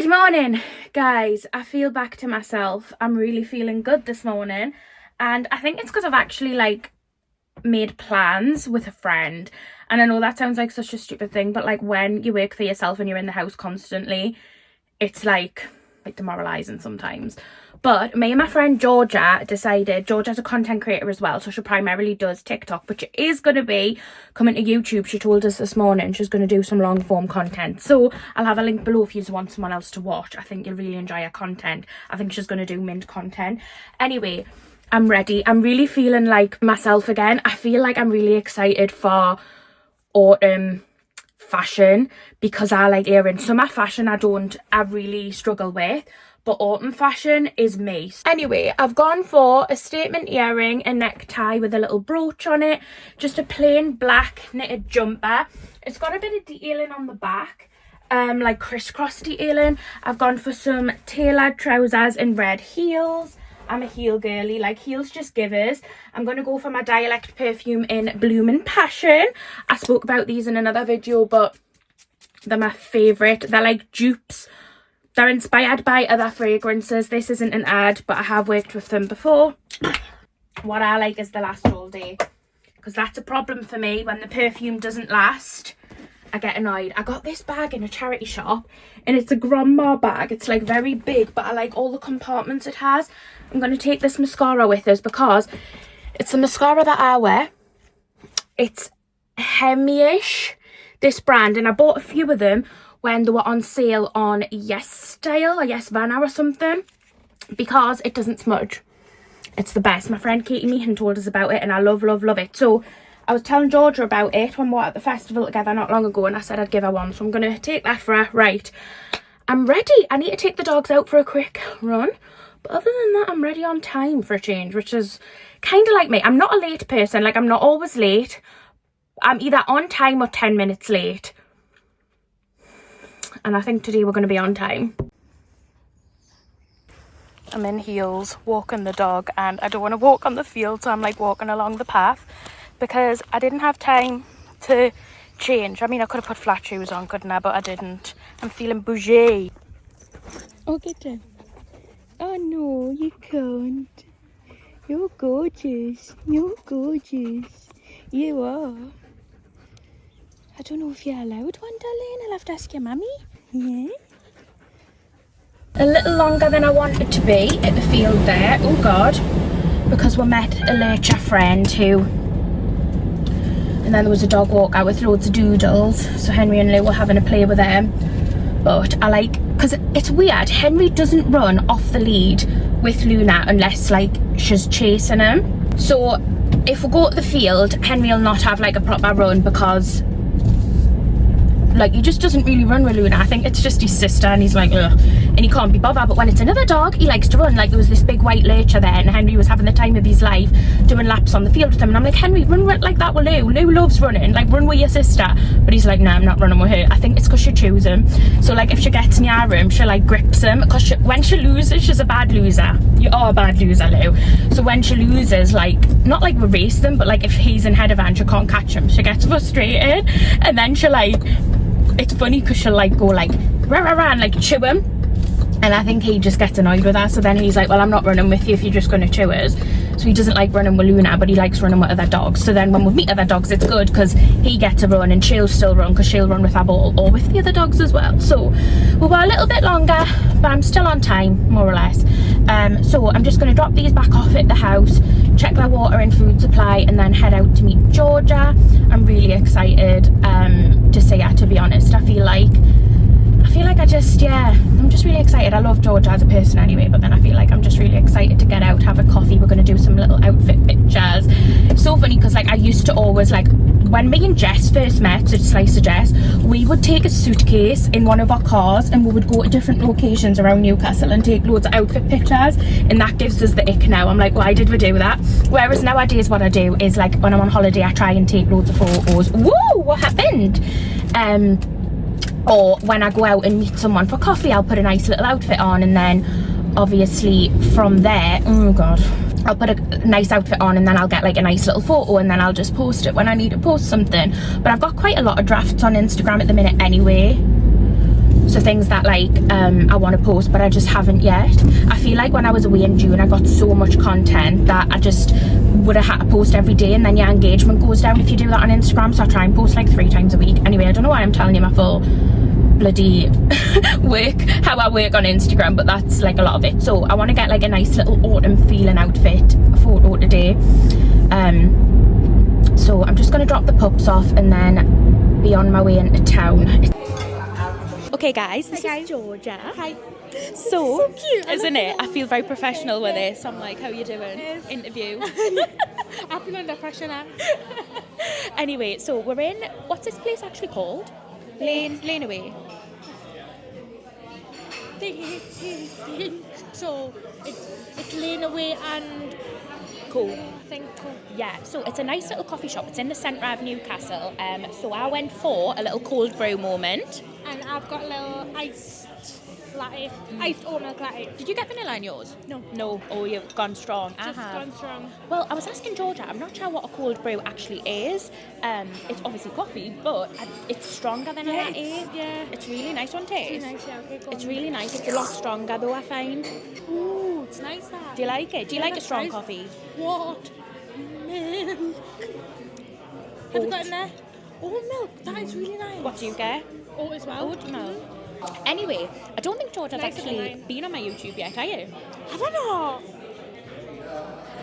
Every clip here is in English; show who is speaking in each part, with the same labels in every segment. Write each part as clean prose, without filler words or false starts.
Speaker 1: Good morning, guys. I feel back to myself. I'm really feeling good this morning, and I think it's because I've actually made plans with a friend. And I know that sounds like such a stupid thing, but when you work for yourself and you're in the house constantly, it's like demoralizing sometimes. But me and my friend Georgia's a content creator as well, so she primarily does TikTok, but she is going to be coming to YouTube. She told us this morning she's going to do some long form content, so I'll have a link below if you want someone else to watch. I think you'll really enjoy her content. I think she's going to do mint content. Anyway, I'm ready. I'm really feeling like myself again. I feel like I'm really excited for autumn fashion because I like earrings. Summer fashion I really struggle with, but autumn fashion is me. Anyway, I've gone for a statement earring, a necktie with a little brooch on it, just a plain black knitted jumper. It's got a bit of detailing on the back, like crisscross detailing. I've gone for some tailored trousers and red heels. I'm a heel girly, heels just givers. I'm going to go for my Dialect perfume in Bloomin' Passion. I spoke about these in another video, but they're my favourite. They're like dupes. They're inspired by other fragrances. This isn't an ad, but I have worked with them before. What I like is they last all day, because that's a problem for me. When the perfume doesn't last, I get annoyed. I got this bag in a charity shop, and it's a grandma bag. It's very big, but I like all the compartments it has. I'm going to take this mascara with us because it's the mascara that I wear. It's Hemi-ish, this brand, and I bought a few of them when they were on sale on Yes Style or Yes Vanna or something, because it doesn't smudge. It's the best. My friend Katie Meehan told us about it, and I love it. So I was telling Georgia about it when we were at the festival together not long ago, and I said I'd give her one, so I'm going to take that for her. Right, I'm ready. I need to take the dogs out for a quick run, but other than that, I'm ready on time for a change, which is kind of like me. I'm not a late person. I'm not always late. I'm either on time or 10 minutes late. And I think today we're going to be on time. I'm in heels, walking the dog, and I don't want to walk on the field, so I'm walking along the path because I didn't have time to change. I mean, I could have put flat shoes on, couldn't I? But I didn't. I'm feeling bougie. Oh, get him. Oh no, you can't. You're gorgeous. You're gorgeous. You are. I don't know if you're allowed one, darling. I'll have to ask your mummy. Yeah. A little longer than I wanted to be at the field there. Oh God. Because we met a later friend who... And then there was a dog walk out with loads of doodles. So Henry and Lou were having a play with them. But I because it's weird. Henry doesn't run off the lead with Luna unless she's chasing him. So if we go to the field, Henry will not have a proper run because he just doesn't really run with Luna. I think it's just his sister, and he's ugh, and he can't be bothered. But when it's another dog, he likes to run. There was this big white lurcher there, and Henry was having the time of his life doing laps on the field with him, and I'm like, Henry, run like that with Lou. Lou loves running. Run with your sister. But he's like, no, I'm not running with her. I think it's because she chews him. So if she gets near him, she grips him, because when she loses, she's a bad loser. You are a bad loser, Lou. So when she loses, not we race them, but if he's in ahead of her and she can't catch him, she gets frustrated, and then she it's funny because she'll go rah rah rah and chew him, and I think he just gets annoyed with her. So then he's like, well, I'm not running with you if you're just going to chew us. So he doesn't like running with Luna, but he likes running with other dogs. So then when we meet other dogs, it's good because he gets a run and she'll still run because she'll run with her ball or with the other dogs as well. So we were a little bit longer, but I'm still on time, more or less. So I'm just going to drop these back off at the house, check their water and food supply, and then head out to meet Georgia. I'm really excited to see her, to be honest. I feel like I'm just really excited. I love Georgia as a person anyway, but then I feel like I'm just really excited to get out, have a coffee. We're going to do some little outfit pictures. It's so funny because I used to always when me and Jess first met, so Slice of Jess, we would take a suitcase in one of our cars and we would go to different locations around Newcastle and take loads of outfit pictures, and that gives us the ick now. I'm like, why did we do that? Whereas nowadays what I do is when I'm on holiday, I try and take loads of photos. Whoa, what happened? Or when I go out and meet someone for coffee, I'll put a nice little outfit on, and then obviously from there, oh God, I'll put a nice outfit on and then I'll get like a nice little photo and then I'll just post it when I need to post something. But I've got quite a lot of drafts on Instagram at the minute anyway, So things that like I want to post but I just haven't yet. I feel like when I was away in June I got so much content that I just would have had to post every day, and then your engagement goes down if you do that on Instagram. So I try and post like 3 times a week. Anyway, I don't know why I'm telling you my full bloody how I work on Instagram, but that's like a lot of it. So I want to get like a nice little autumn feeling outfit photo today. So I'm just going to drop the pups off and then be on my way into town. Okay guys, this is Georgia. Hi. So
Speaker 2: cute,
Speaker 1: isn't it? I feel very professional with this. I'm like, how you doing?
Speaker 2: Yes.
Speaker 1: Interview.
Speaker 2: I feel under pressure now.
Speaker 1: Anyway, so we're in, what's this place actually called? Lane Away.
Speaker 2: So it's Lane Away and
Speaker 1: Cool.
Speaker 2: I think cool.
Speaker 1: Yeah, so it's a nice little coffee shop. It's in the centre of Newcastle. So I went for a little cold brew moment.
Speaker 2: And I've got a little iced latte, iced oat milk latte.
Speaker 1: Did you get vanilla in yours?
Speaker 2: No.
Speaker 1: No. Oh, you've gone strong.
Speaker 2: Just gone strong.
Speaker 1: Well, I was asking Georgia. I'm not sure what a cold brew actually is. It's obviously coffee, but it's stronger than a latte.
Speaker 2: Yeah.
Speaker 1: It's really nice on taste.
Speaker 2: It's nice, yeah. Okay, go
Speaker 1: It's
Speaker 2: on.
Speaker 1: really nice. It's a lot stronger though, I find.
Speaker 2: Ooh, it's nice that.
Speaker 1: Do you like it? Do you like a
Speaker 2: that's
Speaker 1: strong
Speaker 2: nice.
Speaker 1: coffee?
Speaker 2: What? Milk. Have you got in there? Oat milk. That is really nice.
Speaker 1: What do you get?
Speaker 2: Oat as well.
Speaker 1: Oat milk. Anyway, I don't think Georgia's
Speaker 2: Nicer than
Speaker 1: actually
Speaker 2: mine.
Speaker 1: been on my YouTube yet, are you?
Speaker 2: Have I not?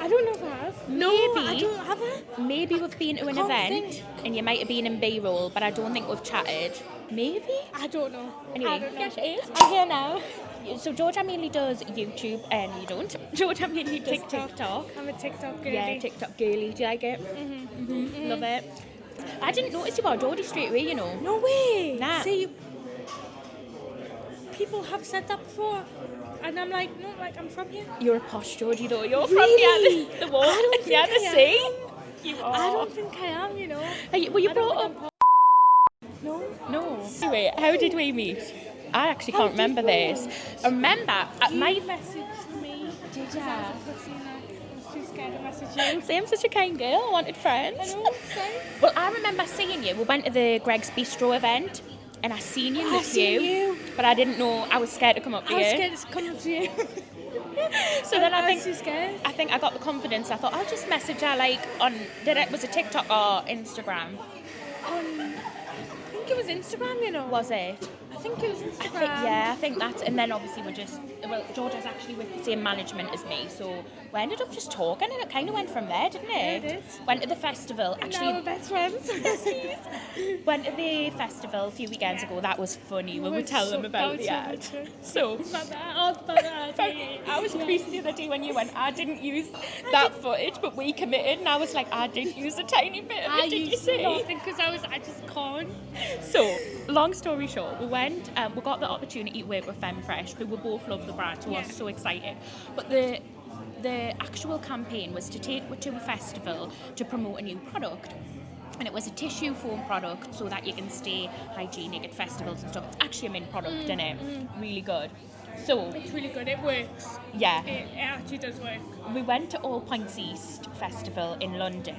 Speaker 2: I don't know if I have. No,
Speaker 1: Maybe.
Speaker 2: I don't have I.
Speaker 1: Maybe we've been to an
Speaker 2: Can't
Speaker 1: event
Speaker 2: think.
Speaker 1: and you might have been in B-roll, but I don't think we've chatted. Maybe?
Speaker 2: I don't know.
Speaker 1: Anyway,
Speaker 2: I don't know.
Speaker 1: yes, it is.
Speaker 2: I'm here now.
Speaker 1: So Georgia mainly does YouTube, and you don't. Georgia mainly does TikTok.
Speaker 2: I'm a TikTok girly.
Speaker 1: Yeah, TikTok girly. Do you like it? Love it. I didn't notice you were Geordie straight away, you know.
Speaker 2: No way.
Speaker 1: Nah.
Speaker 2: See, people have said that before, and I'm like, no, like I'm from here.
Speaker 1: You're a posh Geordie though. You're
Speaker 2: Really?
Speaker 1: from the water,
Speaker 2: I don't think
Speaker 1: the
Speaker 2: I
Speaker 1: sea.
Speaker 2: am.
Speaker 1: You are.
Speaker 2: I don't think I am. You know.
Speaker 1: Were you
Speaker 2: I don't
Speaker 1: brought
Speaker 2: think
Speaker 1: up?
Speaker 2: I'm No.
Speaker 1: No. Anyway, how did we meet? I actually can't
Speaker 2: How did
Speaker 1: remember
Speaker 2: we?
Speaker 1: this. I remember at my
Speaker 2: messaged me.
Speaker 1: Did
Speaker 2: I
Speaker 1: ya?
Speaker 2: was too scared to message you.
Speaker 1: See, I'm such a kind girl. I wanted friends.
Speaker 2: I know. Same.
Speaker 1: Well, I remember seeing you. We went to the Greg's Bistro event, and I seen you in the
Speaker 2: I seen
Speaker 1: queue.
Speaker 2: you.
Speaker 1: But I didn't know. I was scared to come up to
Speaker 2: I was
Speaker 1: you.
Speaker 2: scared to come up to you.
Speaker 1: So then I
Speaker 2: was too scared.
Speaker 1: think I got the confidence. I thought I'll just message her like on. Was it TikTok or Instagram?
Speaker 2: I think it was Instagram. You know.
Speaker 1: Was it?
Speaker 2: I think it was Instagram.
Speaker 1: I think that's, and then obviously Georgia's actually with the same management as me, so we ended up just talking, and it kind of went from there, didn't it?
Speaker 2: Yeah, it did.
Speaker 1: Went to the festival,
Speaker 2: Now
Speaker 1: actually.
Speaker 2: we're best friends.
Speaker 1: Went to the festival a few weekends ago. That was funny when we tell them about the ad. So I was creased the other day when you went, I didn't use that footage, but we committed, and I was like, I did use a tiny bit of it, did you see?
Speaker 2: Nothing because I just can't.
Speaker 1: So, long story short, we got the opportunity to work with Fresh, who we both love the brand, so I was so excited. But the actual campaign was to take to a festival to promote a new product. And it was a tissue foam product so that you can stay hygienic at festivals and stuff. It's actually a mint product, isn't it? Really good. So,
Speaker 2: It's really good. It works.
Speaker 1: yeah,
Speaker 2: It actually does work.
Speaker 1: we went to All Points East Festival in London.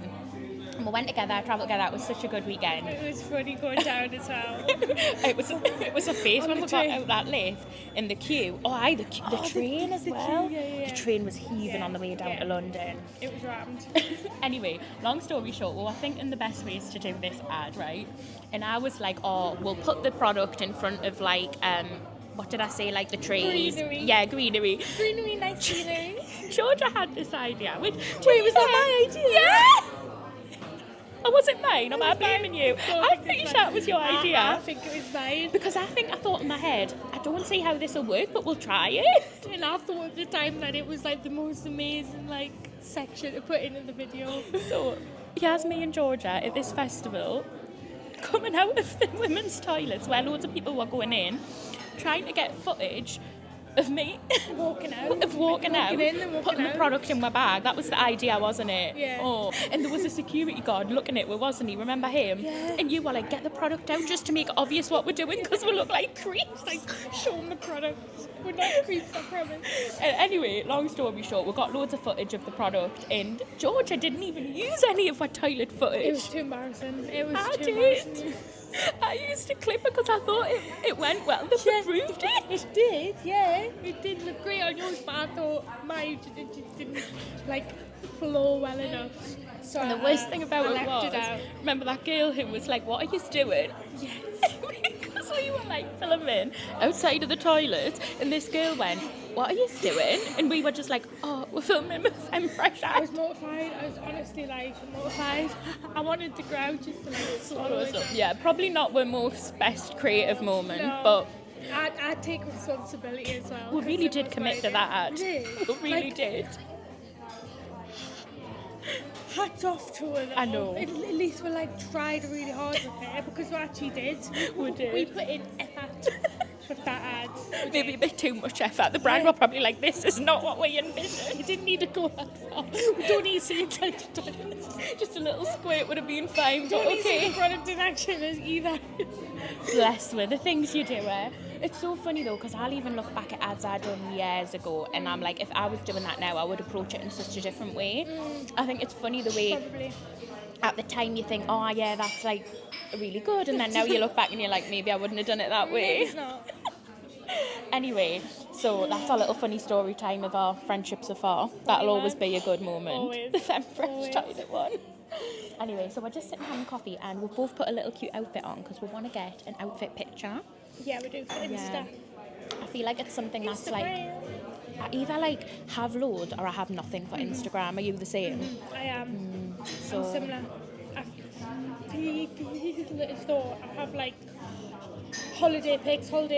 Speaker 1: And we went together, travelled together. It was such a good weekend.
Speaker 2: It was funny going down as well.
Speaker 1: it was a face
Speaker 2: On
Speaker 1: when
Speaker 2: the
Speaker 1: we got
Speaker 2: train.
Speaker 1: out that lift in the queue. The train as
Speaker 2: the
Speaker 1: well.
Speaker 2: queue, yeah.
Speaker 1: The train was heaving
Speaker 2: Yeah,
Speaker 1: on the way down
Speaker 2: yeah.
Speaker 1: to London.
Speaker 2: It was rammed.
Speaker 1: Anyway, long story short, we were thinking the best ways to do this ad, right? And I was like, oh, we'll put the product in front of like what did I say? Like the trees.
Speaker 2: Greenery.
Speaker 1: Yeah, greenery.
Speaker 2: Greenery, nice greenery.
Speaker 1: Georgia had this idea. Wait,
Speaker 2: was that my idea?
Speaker 1: Yeah. Or was it mine? Am I
Speaker 2: It was mine.
Speaker 1: blaming you?
Speaker 2: No,
Speaker 1: I'm pretty sure it was your idea.
Speaker 2: I think it was mine.
Speaker 1: Because I thought in my head, I don't see how this will work, but we'll try it.
Speaker 2: And I thought at the time that it was like the most amazing section to put in the video.
Speaker 1: So here's me and Georgia at this festival, coming out of the women's toilets where loads of people were going in, trying to get footage Of me?
Speaker 2: Walking out.
Speaker 1: Of walking out,
Speaker 2: in and walking
Speaker 1: putting the
Speaker 2: out.
Speaker 1: product in my bag. That was the idea, wasn't it?
Speaker 2: Yeah.
Speaker 1: Oh, and there was a security guard looking at me, wasn't he? Remember him?
Speaker 2: Yeah.
Speaker 1: And you were like, get the product out just to make it obvious what we're doing because we look like creeps.
Speaker 2: Like, show them the product. We're not creeps, I promise.
Speaker 1: Anyway, long story short, we got loads of footage of the product, and Georgia didn't even use any of our toilet footage.
Speaker 2: It was too embarrassing.
Speaker 1: I
Speaker 2: Too
Speaker 1: did.
Speaker 2: embarrassing.
Speaker 1: I used to clip it because I thought it went well. They approved it.
Speaker 2: It did, yeah. It did look great on yours, but I thought mine just didn't like flow well enough. So
Speaker 1: And the worst thing about
Speaker 2: I
Speaker 1: it
Speaker 2: left
Speaker 1: was,
Speaker 2: it out.
Speaker 1: remember that girl who was like, what are you doing?
Speaker 2: Yeah.
Speaker 1: Because we were like filming outside of the toilet, and this girl went, what are you doing? And we were just like, oh, we're filming with Femme Fresh
Speaker 2: I
Speaker 1: Out.
Speaker 2: was mortified. I was honestly like mortified. I wanted to growl just to like swallow it.
Speaker 1: Yeah, probably not the most best creative moment,
Speaker 2: No.
Speaker 1: but
Speaker 2: I take responsibility as well.
Speaker 1: we really did commit to that ad.
Speaker 2: We did.
Speaker 1: We really
Speaker 2: Like,
Speaker 1: did.
Speaker 2: Hats off to her.
Speaker 1: I know.
Speaker 2: At least we like tried really hard with it because we actually did.
Speaker 1: We did.
Speaker 2: We put in effort with that ad.
Speaker 1: Maybe a bit too much effort. The brand were probably like, this is not what we envisioned.
Speaker 2: You didn't need to go that far. We don't need to see it inside the toilet.
Speaker 1: Just a little squirt would have been fine, but
Speaker 2: Don't need to see
Speaker 1: okay.
Speaker 2: the product in action as either.
Speaker 1: Bless me, the things you do, It's so funny though, because I'll even look back at ads I'd done years ago, and I'm like, if I was doing that now, I would approach it in such a different way. I think it's funny the way
Speaker 2: Probably.
Speaker 1: at the time you think, oh yeah, that's like really good, and then now you look back and you're like, maybe I wouldn't have done it that way.
Speaker 2: It's not.
Speaker 1: Anyway, so that's our little funny story time of our friendship so far. That'll always be a good moment.
Speaker 2: Always.
Speaker 1: The Femme Fresh
Speaker 2: Always.
Speaker 1: toilet one. Anyway, so we're just sitting having coffee, and we've both put a little cute outfit on because we want to get an outfit picture.
Speaker 2: Yeah, we do for Insta.
Speaker 1: I feel like it's something that's like,
Speaker 2: Instagram.
Speaker 1: I either like have loads or I have nothing for Instagram. Are you the same?
Speaker 2: I am.
Speaker 1: So
Speaker 2: I'm similar. I have like holiday pics, and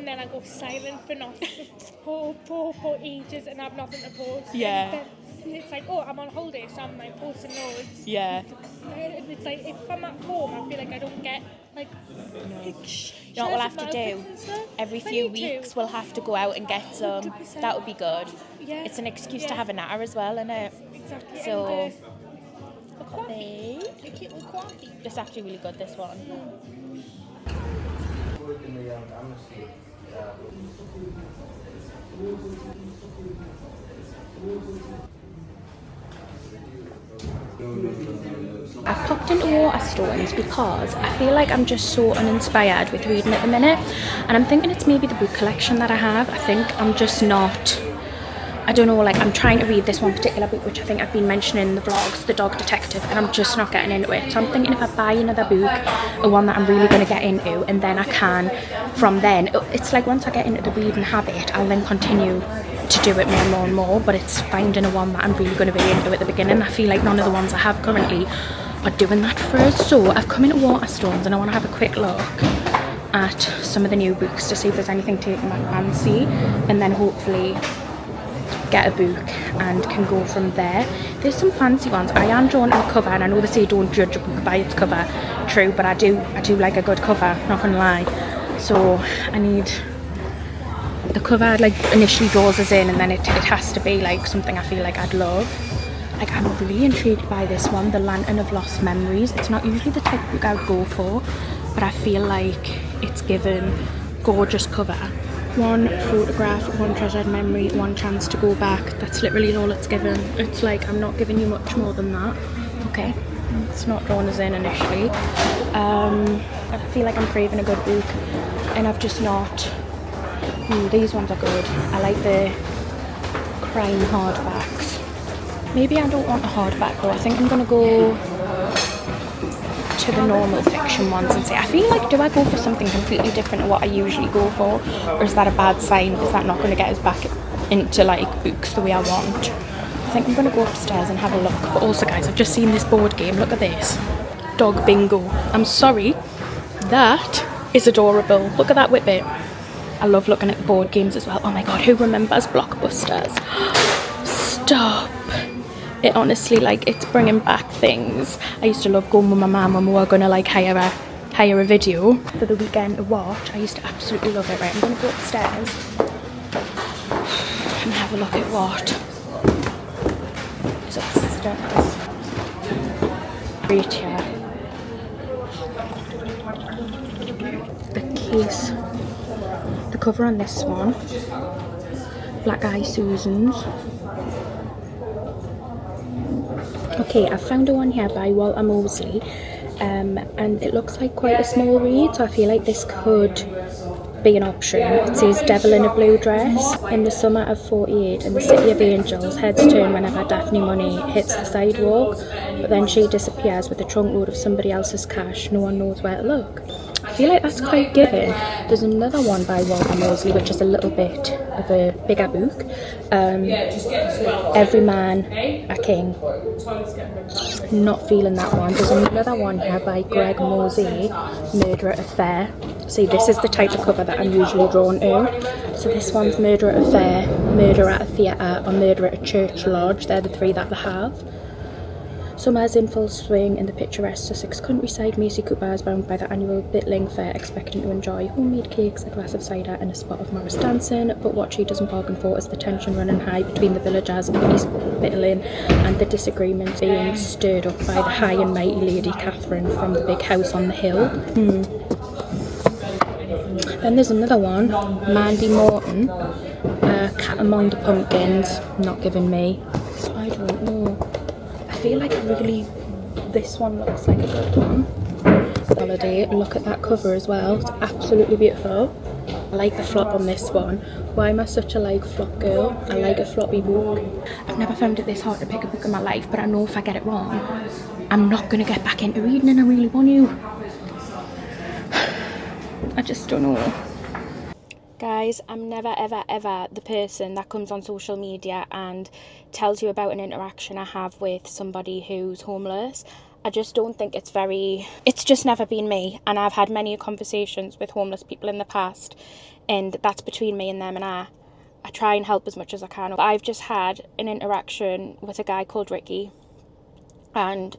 Speaker 2: then I go silent for nothing for ages and have nothing to post.
Speaker 1: Yeah.
Speaker 2: And then it's like, oh, I'm on holiday, so I'm like posting loads.
Speaker 1: Yeah.
Speaker 2: And it's like, if I'm at home, I feel like I don't get like.
Speaker 1: You know what we'll have to do? Every few weeks we'll have to go out and get some.
Speaker 2: 100%.
Speaker 1: That would be good.
Speaker 2: Yeah.
Speaker 1: It's an excuse to
Speaker 2: Yeah.
Speaker 1: have a natter as well, isn't it?
Speaker 2: Exactly.
Speaker 1: So,
Speaker 2: And the coffee.
Speaker 1: they-
Speaker 2: The cute little coffee.
Speaker 1: It's actually really good, this one. I've popped into Waterstones because I feel like I'm just so uninspired with reading at the minute, and I'm thinking it's maybe the book collection that I have. I think I'm just not, I don't know, like I'm trying to read this one particular book which I think I've been mentioning in the vlogs, The Dog Detective, and I'm just not getting into it. So I'm thinking if I buy another book, a one that I'm really going to get into, and then I can, from then, it's like once I get into the reading habit, I'll then continue to do it more and more and more, but it's finding a one that I'm really going to be into at the beginning. I feel like none of the ones I have currently are doing that for us. So I've come into Waterstones and I want to have a quick look at some of the new books to see if there's anything taking my fancy, and then hopefully get a book and can go from there. There's some fancy ones. I am drawn to the cover, and I know they say don't judge a book by its cover. True, but I do like a good cover, not gonna lie. So I need the cover, like initially draws us in, and then it has to be like something I feel like I'd love. Like I'm really intrigued by this one, The Lantern of Lost Memories. It's not usually the type of book I would go for, but I feel like it's given gorgeous cover. One photograph, one treasured memory, one chance to go back. That's literally all it's given. It's like I'm not giving you much more than that. Okay, it's not drawn us in initially. I feel like I'm craving a good book, and I've just not. These ones are good. I like the crime hardbacks. Maybe I don't want a hardback though. I think I'm gonna go to the normal fiction ones and say, I feel like, do I go for something completely different to what I usually go for, or is that a bad sign? Is that not going to get us back into like books the way I want? I think I'm going to go upstairs and have a look. But also guys, I've just seen this board game. Look at this, Dog Bingo. I'm sorry, that is adorable. Look at that whippet. I love looking at the board games as well. Oh my god, who remembers Blockbusters? Stop. It honestly, like, it's bringing back things. I used to love going with my mum when we were going to like hire a video for the weekend to watch. I used to absolutely love it. Right, I'm going to go upstairs a look at what is upstairs. Right here. The case. The cover on this one. Black Eye Susans. Okay, I found one here by Wallsend, and it looks like quite a small read, so I feel like this could be an option. It says Devil in a Blue Dress. In the summer of 48, in the City of Angels, heads turn whenever Daphne Money hits the sidewalk, but then she disappears with a trunk load of somebody else's cash. No one knows where to look. I feel like that's quite given. There's another one by Wallsend, which is a little bit of a bigger book. Every Man a King. Not feeling that one. There's another one here by Greg Mosey, Murder at a Fair. See, this is the type of cover that I'm usually drawn to. So this one's Murder at a Fair, Murder at a Theatre, or Murder at a Church Lodge. They're the three that they have. Summer's in full swing in the picturesque Sussex countryside. Macy Cooper is bound by the annual Bitling Fair, expecting to enjoy homemade cakes, a glass of cider and a spot of Morris dancing, but what she doesn't bargain for is the tension running high between the villagers of East Bitling and the disagreement being stirred up by the high and mighty Lady Catherine from the big house on the hill. Then there's another one, Mandy Morton, Cat Among the Pumpkins, not giving me. I don't know. I feel like this one looks like a good one. Holiday, look at that cover as well, it's absolutely beautiful. I like the flop on this one. Why am I such a flop girl? I like a floppy book. I've never found it this hard to pick a book in my life, but I know if I get it wrong, I'm not going to get back into reading and I really want to. I just don't know. Guys, I'm never ever the person that comes on social media and tells you about an interaction I have with somebody who's homeless. I just don't think it's just never been me, and I've had many conversations with homeless people in the past, and that's between me and them, and I try and help as much as I can. I've just had an interaction with a guy called Ricky, and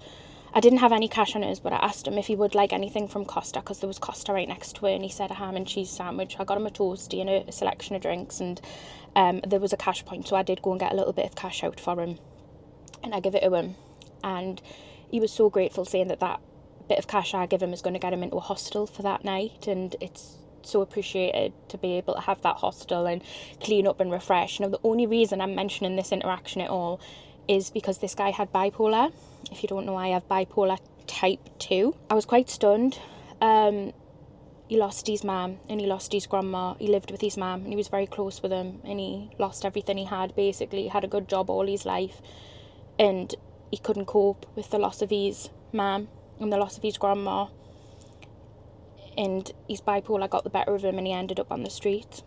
Speaker 1: I didn't have any cash on us, but I asked him if he would like anything from Costa, because there was Costa right next to it, and he said a ham and cheese sandwich. I got him a toastie and a selection of drinks, and there was a cash point, so I did go and get a little bit of cash out for him, and I give it to him, and he was so grateful, saying that bit of cash I give him is going to get him into a hostel for that night, and it's so appreciated to be able to have that hostel and clean up and refresh. Now, the only reason I'm mentioning this interaction at all is because this guy had bipolar. If you don't know, I have bipolar type 2. I was quite stunned. He lost his mum and he lost his grandma. He lived with his mum and he was very close with them, and he lost everything he had, basically. He had a good job all his life, and he couldn't cope with the loss of his mum and the loss of his grandma, and his bipolar got the better of him and he ended up on the street.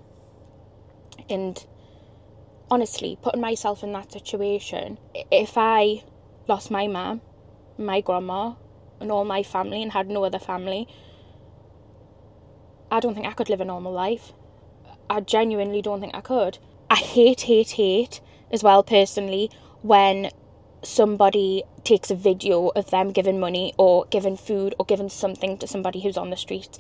Speaker 1: And honestly, putting myself in that situation, if I lost my mum, my grandma, and all my family and had no other family, I don't think I could live a normal life. I genuinely don't think I could. I hate as well, personally, when somebody takes a video of them giving money or giving food or giving something to somebody who's on the streets.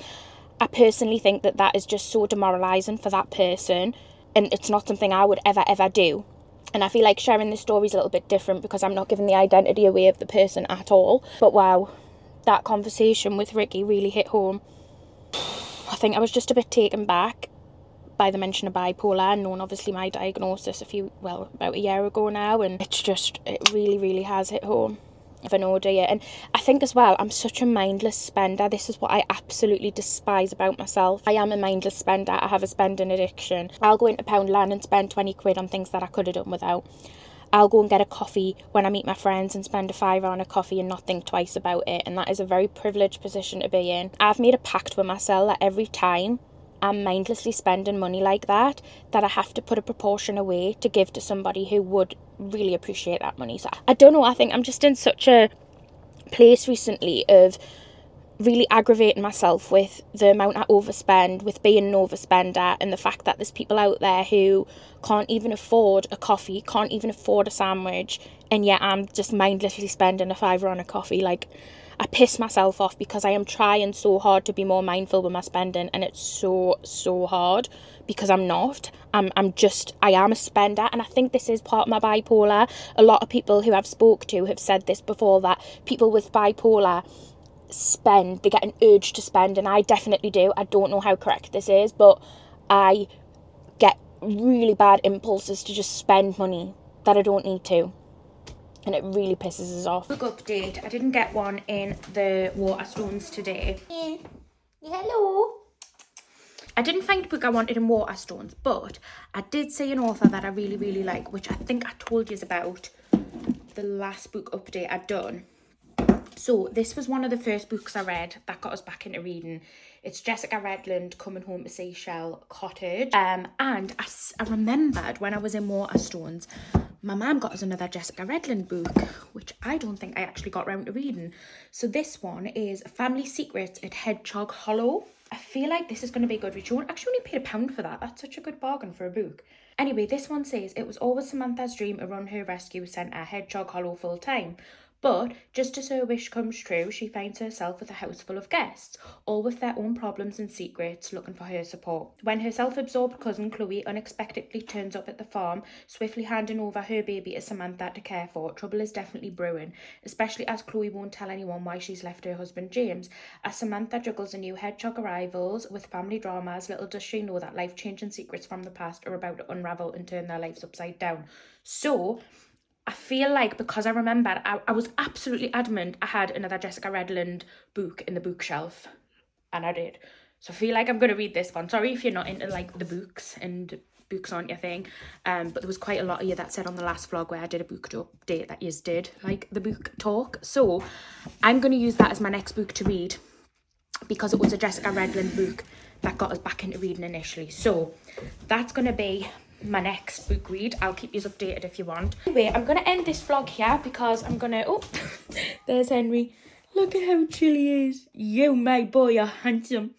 Speaker 1: I personally think that is just so demoralising for that person, and it's not something I would ever do. And I feel like sharing this story is a little bit different because I'm not giving the identity away of the person at all. But wow, that conversation with Ricky really hit home. I think I was just a bit taken back by the mention of bipolar, and knowing obviously my diagnosis about a year ago now, and it really has hit home. I've an idea. And I think as well, I'm such a mindless spender. This is what I absolutely despise about myself. I am a mindless spender. I have a spending addiction. I'll go into Poundland and spend 20 quid on things that I could have done without. I'll go and get a coffee when I meet my friends and spend a £5 on a coffee and not think twice about it, and that is a very privileged position to be in. I've made a pact with myself that every time I'm mindlessly spending money like that I have to put a proportion away to give to somebody who would really appreciate that money. So I don't know, I think I'm just in such a place recently of really aggravating myself with the amount I overspend, with being an overspender, and the fact that there's people out there who can't even afford a coffee, can't even afford a sandwich, and yet I'm just mindlessly spending a £5 on a coffee. Like, I piss myself off because I am trying so hard to be more mindful with my spending, and it's so hard because I'm not. I am a spender, and I think this is part of my bipolar. A lot of people who I've spoke to have said this before, that people with bipolar spend, they get an urge to spend, and I definitely do. I don't know how correct this is, but I get really bad impulses to just spend money that I don't need to, and it really pisses us off. Book update. I didn't get one in the Waterstones today. Hello. I didn't find a book I wanted in Waterstones, but I did see an author that I really, really like, which I think I told you about the last book update I'd done. So this was one of the first books I read that got us back into reading. It's Jessica Redland, Coming Home to Seashell Cottage. And I remembered when I was in Waterstones, my mum got us another Jessica Redland book, which I don't think I actually got round to reading. So this one is Family Secrets at Hedgehog Hollow. I feel like this is going to be a good read. You actually only paid £1 for that. That's such a good bargain for a book. Anyway, this one says, it was always Samantha's dream to run her rescue centre, Hedgehog Hollow, full time. But just as her wish comes true, she finds herself with a house full of guests, all with their own problems and secrets, looking for her support. When her self-absorbed cousin Chloe unexpectedly turns up at the farm, swiftly handing over her baby to Samantha to care for, trouble is definitely brewing, especially as Chloe won't tell anyone why she's left her husband James. As Samantha juggles a new hedgehog arrivals with family dramas, little does she know that life-changing secrets from the past are about to unravel and turn their lives upside down. So I feel like, because I remember, I was absolutely adamant I had another Jessica Redland book in the bookshelf, and I did. So I feel like I'm going to read this one. Sorry if you're not into like the books and books aren't your thing, but there was quite a lot of you that said on the last vlog where I did a book update that you did like the book talk. So I'm going to use that as my next book to read, because it was a Jessica Redland book that got us back into reading initially. So that's going to be my next book read. I'll keep you updated if you want. Anyway, I'm going to end this vlog here because I'm going to... Oh, there's Henry. Look at how chill he is. You, my boy, are handsome.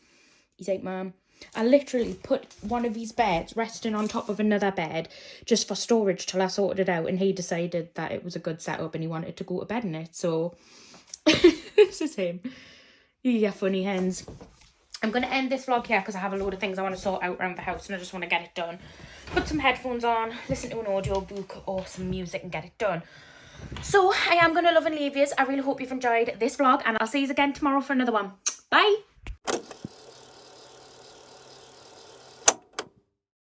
Speaker 1: He's like, Mum, I literally put one of his beds resting on top of another bed just for storage till I sorted it out, and he decided that it was a good setup and he wanted to go to bed in it. So this is him. Yeah, funny hens. I'm going to end this vlog here because I have a load of things I want to sort out around the house and I just want to get it done. Put some headphones on, listen to an audio book or some music and get it done. So I am going to love and leave yous. I really hope you've enjoyed this vlog, and I'll see you again tomorrow for another one. Bye!